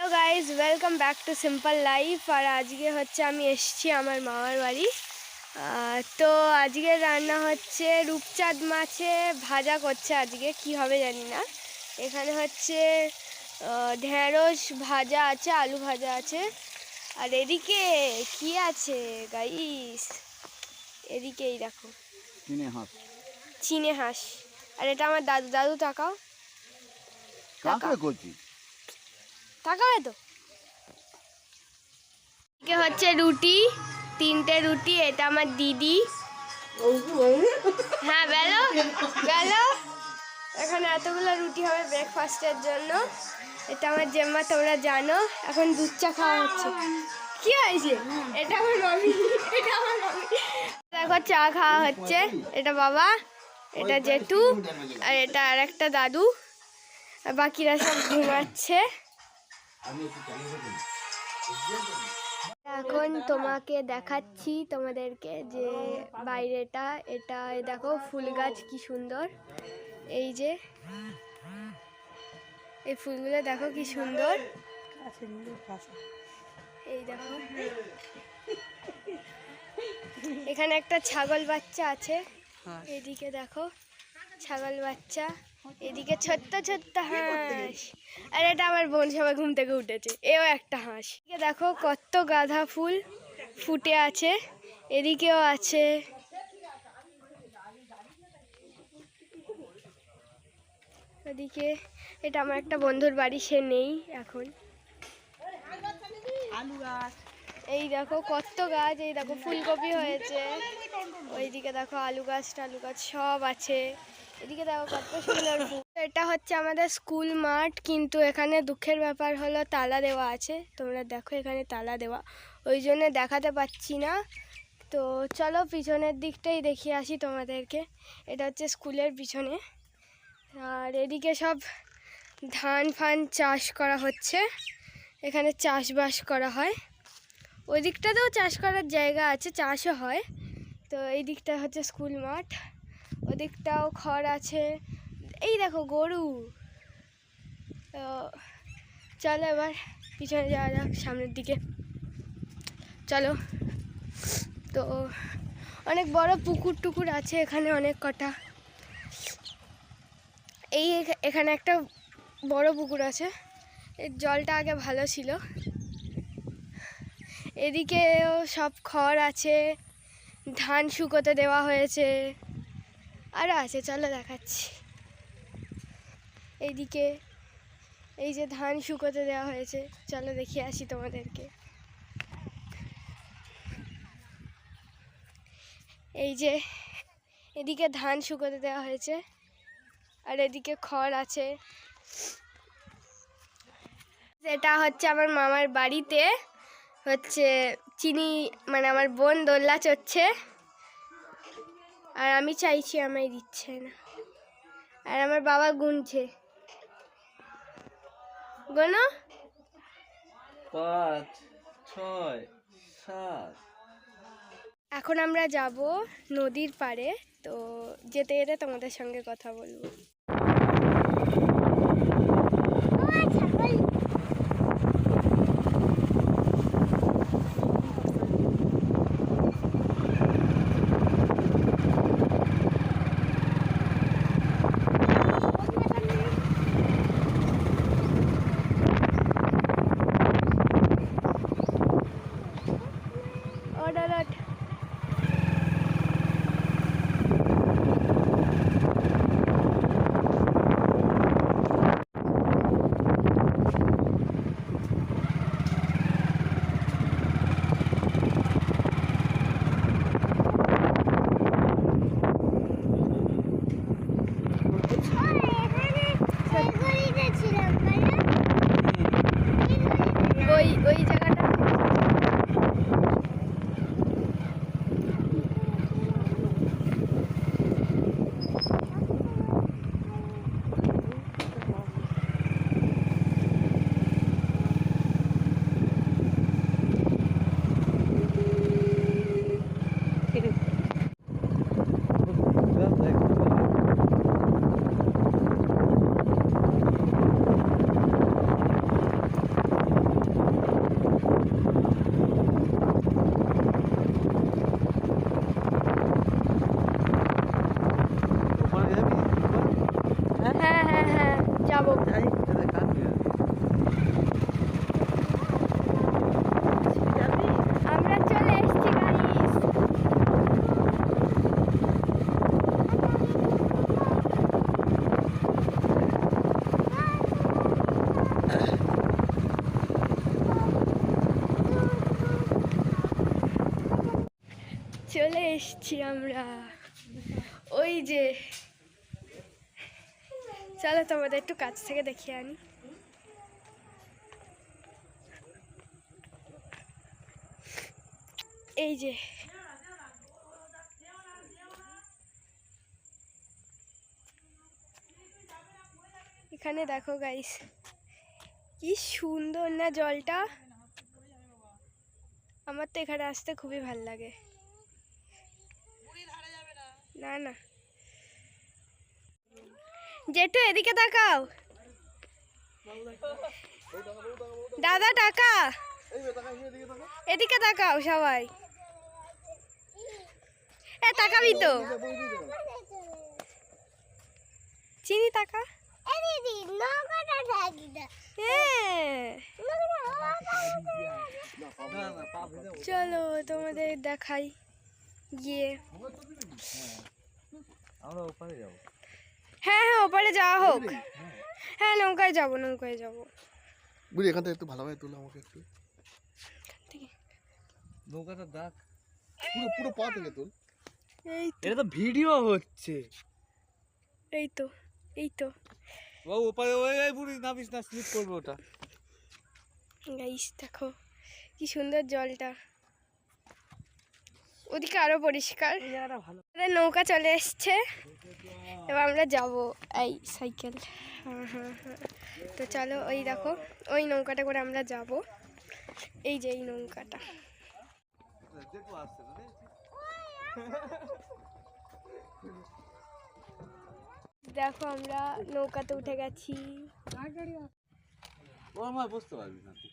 Hello guys, welcome back to simple life. আর আজকে হচ্ছে আমি এসেছি আমার মামার বাড়ি। তো আজকে রান্না হচ্ছে রূপচাঁদ মাছে ভাজা করছে। আজকে কি হবে জানি না। এখানে হচ্ছে ঢেঁড়স ভাজা আছে, আলু ভাজা আছে। আর এদিকে কি আছে গাইস, এদিকে এই দেখো চিনে হাঁস। আর এটা আমার দাদু। দাদু তাকাও, তাকাবে তো। হচ্ছে রুটি, 3টে রুটি। এটা আমার দিদি। হ্যাঁ বেলো বেলো, এখানে এতগুলো রুটি হবে ব্রেকফাস্টের জন্য। এটা আমার জেম্মা, তোমরা জানো। এখন দুধ চা খাওয়া হচ্ছে। কি হয়েছে? এটা আমার মামি, এটা আমার মামি। দেখো চা খাওয়া হচ্ছে। এটা বাবা, এটা জেঠু, আর এটা আর একটা দাদু। আর বাকিরা সব ঘুমাচ্ছে। এখন তোমাকে দেখাচ্ছি তোমাদেরকে যে বাইরেটা। এটা দেখো ফুল গাছ কি সুন্দর। এই যে এই ফুলগুলো দেখো কি সুন্দর। এই দেখো এখানে একটা ছাগল বাচ্চা আছে। এদিকে দেখো ছাগল বাচ্চা, এদিকে ছোট্ট ছোট্ট হাঁস। আর এটা আমার বোন, সবাই ঘুম থেকে উঠেছে। এও একটা হাঁস। এদিকে দেখো কত গাঁদা ফুল ফুটে আছে, এদিকেও আছে। ওদিকে এটা আমার একটা বন্ধুর বাড়ি, সে নেই এখন। এই দেখো কত গাছ, এই দেখো ফুলকপি হয়েছে। ওইদিকে দেখো আলু গাছ টালু গাছ সব আছে। এদিকে দেখো কত সুন্দর ফুল। এটা হচ্ছে আমাদের স্কুল মাঠ, কিন্তু এখানে দুঃখের ব্যাপার হলো তালা দেওয়া আছে। তোমরা দেখো এখানে তালা দেওয়া, ওই জন্য দেখাতে পাচ্ছি না। তো চলো পিছনের দিকটাই দেখিয়ে আসি তোমাদেরকে। এটা হচ্ছে স্কুলের পিছনে। আর এদিকে সব ধান ফান চাষ করা হচ্ছে। এখানে চাষবাস করা হয়। ওই দিকটাতেও চাষ করার জায়গা আছে, চাষও হয়। তো এই দিকটা হচ্ছে স্কুল মাঠ, ওদিকটাও খড় আছে। এই দেখো গরু। তো চলো এবার পিছনে যাওয়া যাক, সামনের দিকে চলো। তো অনেক বড় পুকুর টুকুর আছে এখানে, অনেক কটা। এই এখানে একটা বড় পুকুর আছে, এর জলটা আগে ভালো ছিল। এদিকেও সব খড় আছে, ধান শুকোতে দেওয়া হয়েছে, আরও আছে, চলো দেখাচ্ছি। এইদিকে এই যে ধান শুকোতে দেওয়া হয়েছে, চলো দেখিয়ে আসি তোমাদেরকে। এই যে এদিকে ধান শুকোতে দেওয়া হয়েছে, আর এদিকে খড় আছে। এটা হচ্ছে আমার মামার বাড়িতে হচ্ছে চিনি, মানে আমার বোন দোলনা চড়ছে, আর আমি চাইছি আমায় দিচ্ছে না। আর আমার বাবা গুনছে, গোনো 5 6 7। এখন আমরা যাব নদীর পাড়ে। তো যেতে যেতে তোমাদের সঙ্গে কথা বলবো। এসছি আমরা, ওই যে। চলো তোমাদের একটু কাছ থেকে দেখিয়ে আনি। এই যে এখানে দেখো গাইস, কি সুন্দর না জলটা। আমার তো এখানে আসতে খুবই ভালো লাগে। না না জেঠু এদিকে তাকাও, দাদা টাকা এদিকে তাকাও সবাই। এ তাকাবি তো, চিনি টাকা। চলো তোমাদের দেখাই গিয়ে। আমরা ওপারে যাবো। হ্যাঁ হ্যাঁ ওপারে যাওয়া হোক। হ্যাঁ নৌকায় যাবো, নৌকায় যাবো। বুঝলি এখান থেকে একটু ভালোভাবে তুলে আমাকে একটু। নৌকাটা দেখ, পুরো পুরো পা থেকে তুল। এই তো, এটা তো ভিডিও হচ্ছে। এই তো, এই তো ও ওপারে ওই বুড়ি নামিস না, স্লিপ করবে ওটা। গাইস দেখো কি সুন্দর জলটা, ওদিকে আরো পরিষ্কার। আমাদের নৌকা চলে এসছে, এবার আমরা যাবো। এই সাইকেল, হ্যাঁ হ্যাঁ হ্যাঁ। তো চলো ওই দেখো ওই নৌকাটা করে আমরা যাব। এই যে এই নৌকাটা, দেখো আমরা নৌকাতে উঠে গেছি। ও আমার বুঝতে পারবি না তুই।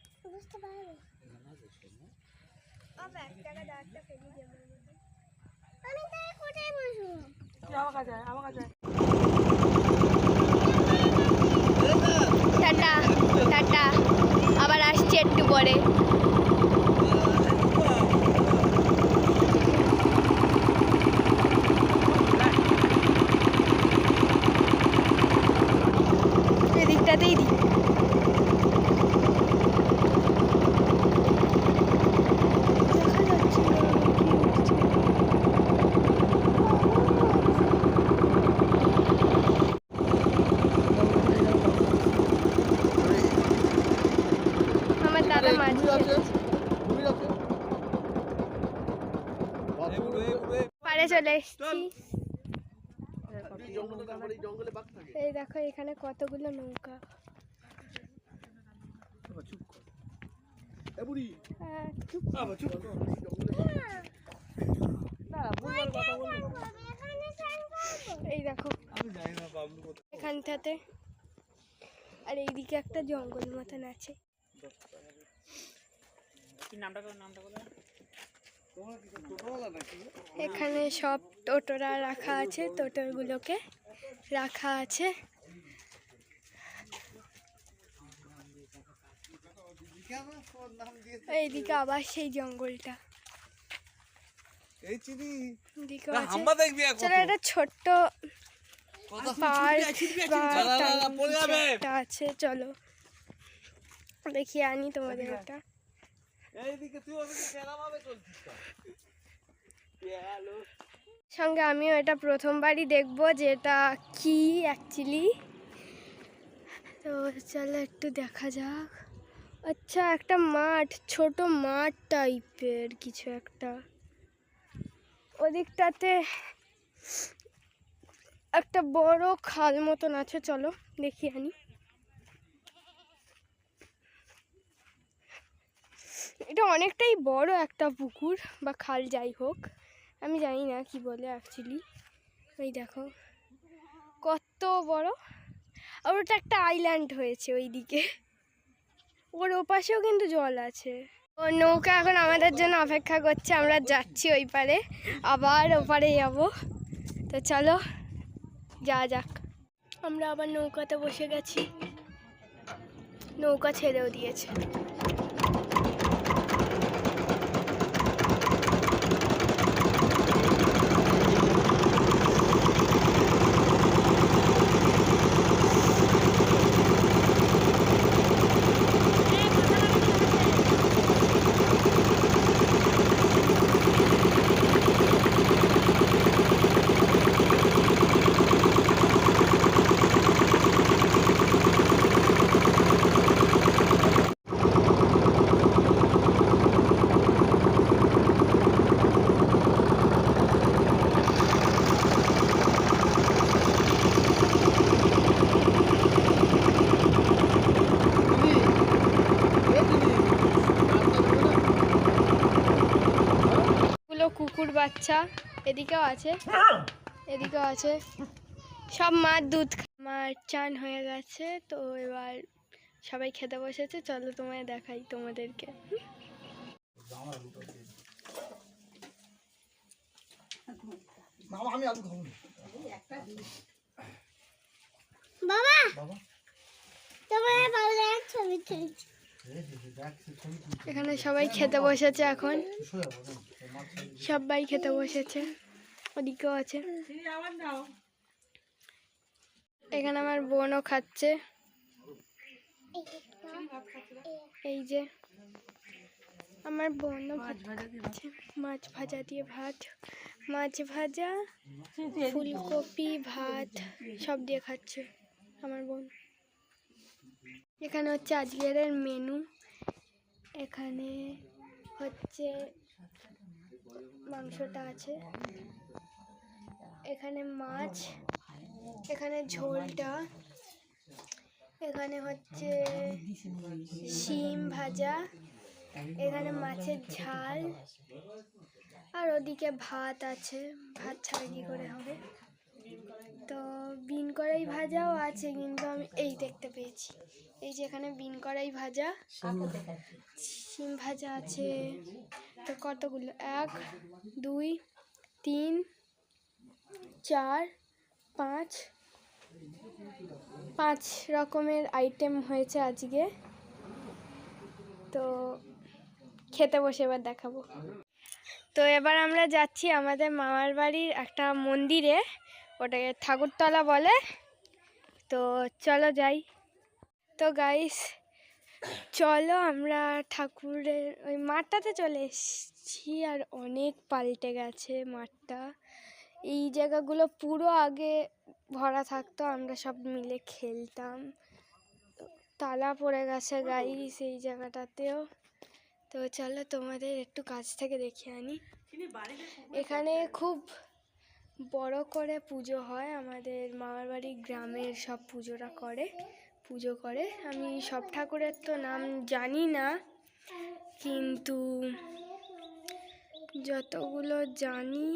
টাটা টাটা, আবার আসছি একটু পরে। এদিকটাতেই দিই। আমার দাদা মাছ পাড়ে চলে এসেছি। এই দেখো এখানে কতগুলো নৌকা। হ্যাঁ, এই দেখো এখানটাতে, আর এইদিকে একটা জঙ্গল মতন আছে। এখানে সব টোটোরা রাখা আছে, টোটোগুলোকে রাখা আছে। এইদিকে আবার সেই জঙ্গলটা, এদিকেও আছে। চলো এটা ছোট্ট পার্ক একটা আছে, চলো দেখিয়ে আনি তোমাদের ওটা। সঙ্গে আমিও এটা প্রথমবারই দেখবো যে এটা কি অ্যাকচুয়ালি। তো চলো একটু দেখা যাক। আচ্ছা একটা মাঠ, ছোট মাঠ টাইপের কিছু একটা, ওদিকটাতে একটা বড় খাল মতন আছে, চলো দেখিয়ে আনি। এটা অনেকটাই বড় একটা পুকুর বা খাল, যাই হোক আমি জানি না কি বলে অ্যাকচুয়ালি। ওই দেখো কত বড়, আর ওটা একটা আইল্যান্ড হয়েছে ওইদিকে, ওর ওপাশেও কিন্তু জল আছে। ও নৌকা এখন আমাদের জন্য অপেক্ষা করছে, আমরা যাচ্ছি ওই পারে, আবার ওপারে যাব। তো চলো যাওয়া যাক। আমরা আবার নৌকাতে বসে গেছি, নৌকা ছেড়েও দিয়েছে। কুকুর বাচ্চা, এদিকেও আছে, এদিকেও আছে, সব মার দুধ মার চান হয়ে গেছে। তো এবার সবাই খেতে বসেছে, চলো তোমায় দেখাই তোমাদেরকে। আমি আলু খাবো না। বাবা তোমার ছবি তুলছি। এখানে সবাই খেতে বসেছে, এখন সবাই খেতে বসেছে, ওদিকেও আছে। এখানে আমার বোনও খাচ্ছে, এই যে আমার বোনও ভাত খাচ্ছে, মাছ ভাজা দিয়ে ভাত, মাছ ভাজা, ফুলকপি, ভাত সব দিয়ে খাচ্ছে আমার বোন। এখানে হচ্ছে আজকের মেনু, এখানে হচ্ছে মাংসটা আছে, এখানে মাছ, এখানে ঝোলটা, এখানে হচ্ছে শিম ভাজা, এখানে মাছের ঝাল, আর ওদিকে ভাত আছে, ভাত ছাড়া কি করে হবে। তো বিন কড়াই ভাজাও আছে, কিন্তু আমি এই দেখতে পেয়েছি, এই যে এখানে বিন কড়াই ভাজা, শিম ভাজা আছে। তো কতগুলো, 1 2 3 4 5 রকমের আইটেম হয়েছে আজকে। তো খেতে বসে এবার দেখাবো। তো এবার আমরা যাচ্ছি আমাদের মামার বাড়ির একটা মন্দিরে, ওটাকে ঠাকুরতলা বলে। তো চলো যাই। তো গাইস চলো আমরা ঠাকুরের ওই মাঠটাতে চলে এসেছি, আর অনেক পাল্টে গেছে মাঠটা। এই জায়গাগুলো পুরো আগে ভরা থাকতো, আমরা সব মিলে খেলতাম, তালা পড়ে গেছে গাইস এই জায়গাটাতেও। তো চলো তোমাদের একটু কাছ থেকে দেখিয়ে আনি। এখানে খুব বড় করে পুজো হয়, আমাদের মামার বাড়ি গ্রামের সব পুজো করে। আমি সব ঠাকুরের তো নাম জানি না, কিন্তু যতগুলো জানি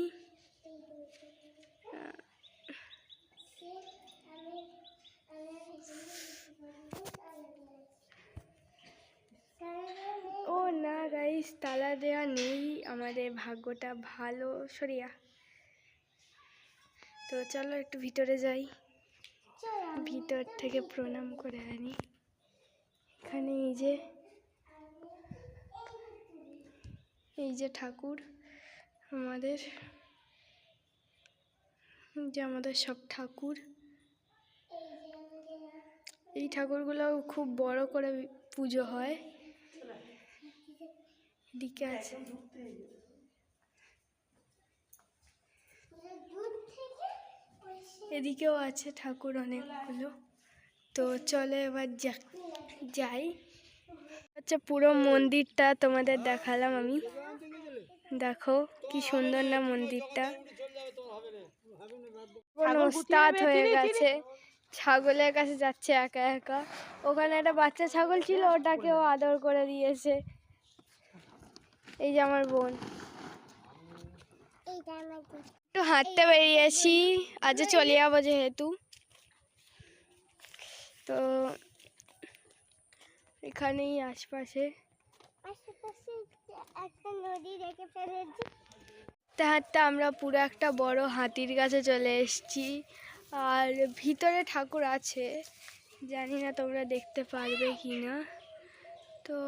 ও না গাইস, তালা দেওয়া নেই, আমাদের ভাগ্যটা ভালো সরিয়া। তো চলো একটু ভিতরে যাই, ভিতর থেকে প্রণাম করে আনি। এখানে এই যে ঠাকুর আমাদের, যে আমাদের সব ঠাকুর, এই ঠাকুরগুলো খুব বড় করে পুজো হয়। এদিকে আছে, এদিকেও আছে ঠাকুর অনেকগুলো। তো চলো এবার যাই। আচ্ছা পুরো মন্দিরটা তোমাদের দেখালাম আমি, দেখো কি সুন্দর না মন্দিরটা। ওস্তাদ হয়ে গেছে, ছাগলের কাছে যাচ্ছে একা একা। ওখানে একটা বাচ্চা ছাগল ছিল, ওটাকেও আদর করে দিয়েছে। এই যে আমার বোন, একটু হাঁটতে বেরিয়েছি, আজ চলে যাবো যেহেতু। তো এখানেই আশপাশে একটা নদী দেখে ফেলেছি। হাঁটতে আমরা পুরো একটা বড় হাতির কাছে চলে এসেছি, আর ভিতরে ঠাকুর আছে, জানি না তোমরা দেখতে পারবে কি না। তো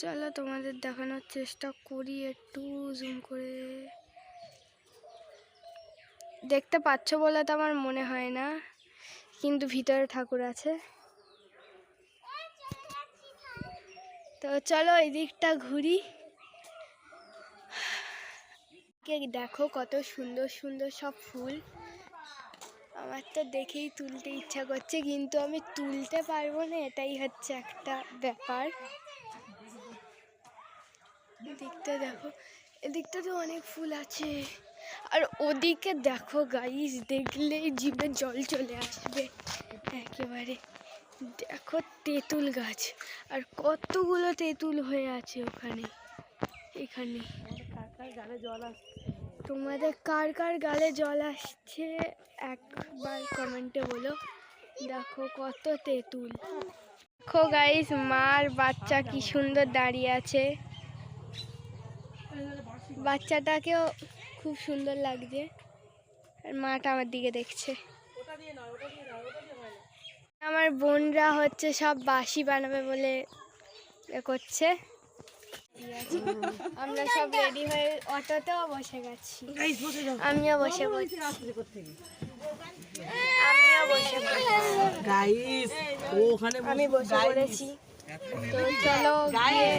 চলো তোমাদের দেখানোর চেষ্টা করি, একটু জুম করে। দেখতে পাচ্ছ বলে তো আমার মনে হয় না, কিন্তু ভিতরে ঠাকুর আছে। তো চলো এই দিকটা ঘুরি। দেখো কত সুন্দর সুন্দর সব ফুল, আমার তো দেখেই তুলতে ইচ্ছা করছে, কিন্তু আমি তুলতে পারবো না, এটাই হচ্ছে একটা ব্যাপার। এদিকটা দেখো, এদিকটা তো অনেক ফুল আছে, আর ওদিকে দেখো গাইস, দেখলেই জিভে জল চলে আসবে একেবারে। দেখো তেঁতুল গাছ, আর কতগুলো তেঁতুল হয়ে আছে ওখানে, এখানে তোমাদের কার কার গালে জল আসছে একবার কমেন্টে বলো। দেখো কত তেঁতুল। দেখো গাইস, মার বাচ্চা কি সুন্দর দাঁড়িয়ে আছে। বাচ্চাটাকেও খুব সুন্দর লাগছে, আর মাটা আমার দিকে দেখছে। আমার বোনরা হচ্ছে সব বাসি বানাবে বলে করছে। আমরা সব রেডি হয়ে অটোতেও বসে গেছি। আমিও বসে পড়ছি। আমি বসে পড়েছি। তো চলো গিয়ে